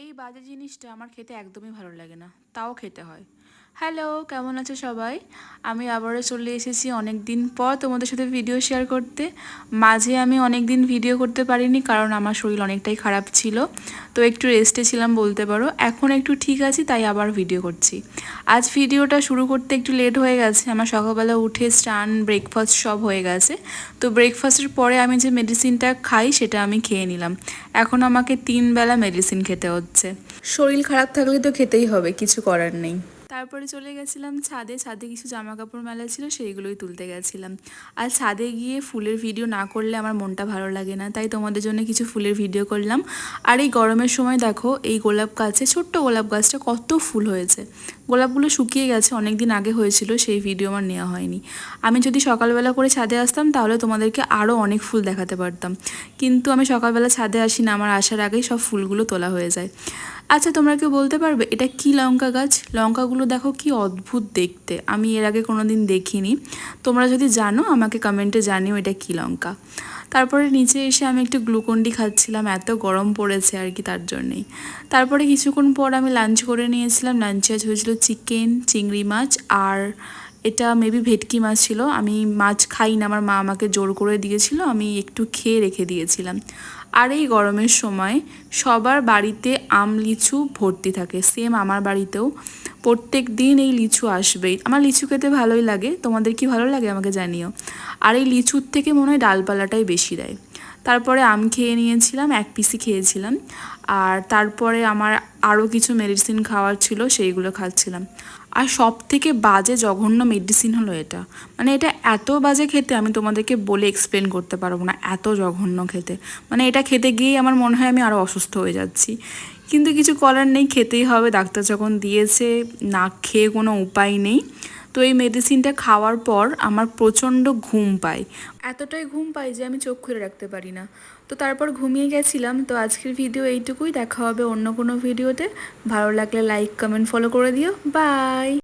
এই বাজে জিনিসটা আমার খেতে একদমই ভালো লাগে না, তাও খেতে হয়। হ্যালো, কেমন আছো সবাই? আমি আবারও চলে এসেছি অনেক দিন পর তোমাদের সাথে ভিডিও শেয়ার করতে। মাঝে আমি অনেক দিন ভিডিও করতে পারিনি কারণ আমার শরীর অনেকটাই খারাপ ছিল, তো একটু রেস্টে ছিলাম বলতে পারো। এখন একটু ঠিক আছি, তাই আবার ভিডিও করছি। আজ ভিডিওটা শুরু করতে একটু লেট হয়ে গেছে। আমার সকালবেলা উঠে স্নান, ব্রেকফাস্ট সব হয়ে গেছে। তো ব্রেকফাস্টের পরে আমি যে মেডিসিনটা খাই সেটা আমি খেয়ে নিলাম। এখন আমাকে 3 বেলা মেডিসিন খেতে হচ্ছে। শরীর খারাপ থাকলে তো খেতেই হবে, কিছু করার নেই। তারপরে চলে গেছিলাম ছাদে। ছাদে কিছু জামা কাপড় মেলা ছিল, সেইগুলোই তুলতে গেছিলাম। আর ছাদে গিয়ে ফুলের ভিডিও না করলে আমার মনটা ভালো লাগে না, তাই তোমাদের জন্য কিছু ফুলের ভিডিও করলাম। আর এই গরমের সময় দেখো, এই গোলাপ গাছে, ছোট্ট গোলাপ গাছটা কত ফুল হয়েছে। গোলাপগুলো শুকিয়ে গেছে, অনেক দিন আগে হয়েছিল, সেই ভিডিও আমার নেওয়া হয়নি। আমি যদি সকালবেলা করে ছাদে আসতাম তাহলে তোমাদেরকে আরও অনেক ফুল দেখাতে পারতাম, কিন্তু আমি সকালবেলা ছাদে আসি না, আমার আসার আগেই সব ফুলগুলো তোলা হয়ে যায়। আচ্ছা, তোমরা কেউ বলতে পারবে এটা কি লঙ্কা গাছ? লঙ্কাগুলো দেখো কি অদ্ভুত দেখতে, আমি এর আগে কোনো দিন দেখিনি। তোমরা যদি জানো আমাকে কমেন্টে জানিও এটা কি লঙ্কা। তারপরে নিচে এসে আমি একটু গ্লুকন্ডি খাচ্ছিলাম, এত গরম পড়েছে আর কি, তার জন্যেই। তারপরে কিছুক্ষণ পর আমি লাঞ্চ করে নিয়েছিলাম। লাঞ্চে আজ হয়েছিল চিকেন, চিংড়ি মাছ, আর এটা মেবি ভেটকি মাছ ছিল। আমি মাছ খাই না, আমার মা আমাকে জোর করে দিয়েছিল, আমি একটু খেয়ে রেখে দিয়েছিলাম। আর এই গরমের সময় সবার বাড়িতে আম লিচু ভর্তি থাকে, সেম আমার বাড়িতেও প্রত্যেক দিন এই লিচু আসবেই। আমার লিচু খেতে ভালোই লাগে, তোমাদের কি ভালো লাগে আমাকে জানিও। আর এই লিচুর থেকে মনে হয় ডালপালাটাই বেশি দেয়। তারপরে আম খেয়ে নিয়েছিলাম, 1 পিসই খেয়েছিলাম। আর তারপরে আমার আরও কিছু মেডিসিন খাওয়ার ছিল, সেইগুলো খাচ্ছিলাম। আর সব থেকে বাজে জঘন্য মেডিসিন হলো এটা। মানে এটা এত বাজে খেতে, আমি তোমাদেরকে বলে এক্সপ্লেন করতে পারবো না, এত জঘন্য খেতে। মানে এটা খেতে গিয়েই আমার মনে হয় আমি আরও অসুস্থ হয়ে যাচ্ছি, কিন্তু কিছু করার নেই, খেতেই হবে, ডাক্তার যখন দিয়েছে, না খেয়ে কোনো উপায় নেই। তো এই মেডিসিনটা খাওয়ার পর আমার প্রচণ্ড ঘুম পায়, এতটাই ঘুম পায় যে আমি চোখ খুলে রাখতে পারি না। তো তারপর ঘুমিয়ে গেছিলাম। তো আজকের ভিডিও এইটুকুই, দেখা হবে অন্য কোনো ভিডিওতে। ভালো লাগলে লাইক, কমেন্ট, ফলো করে দিও। বাই।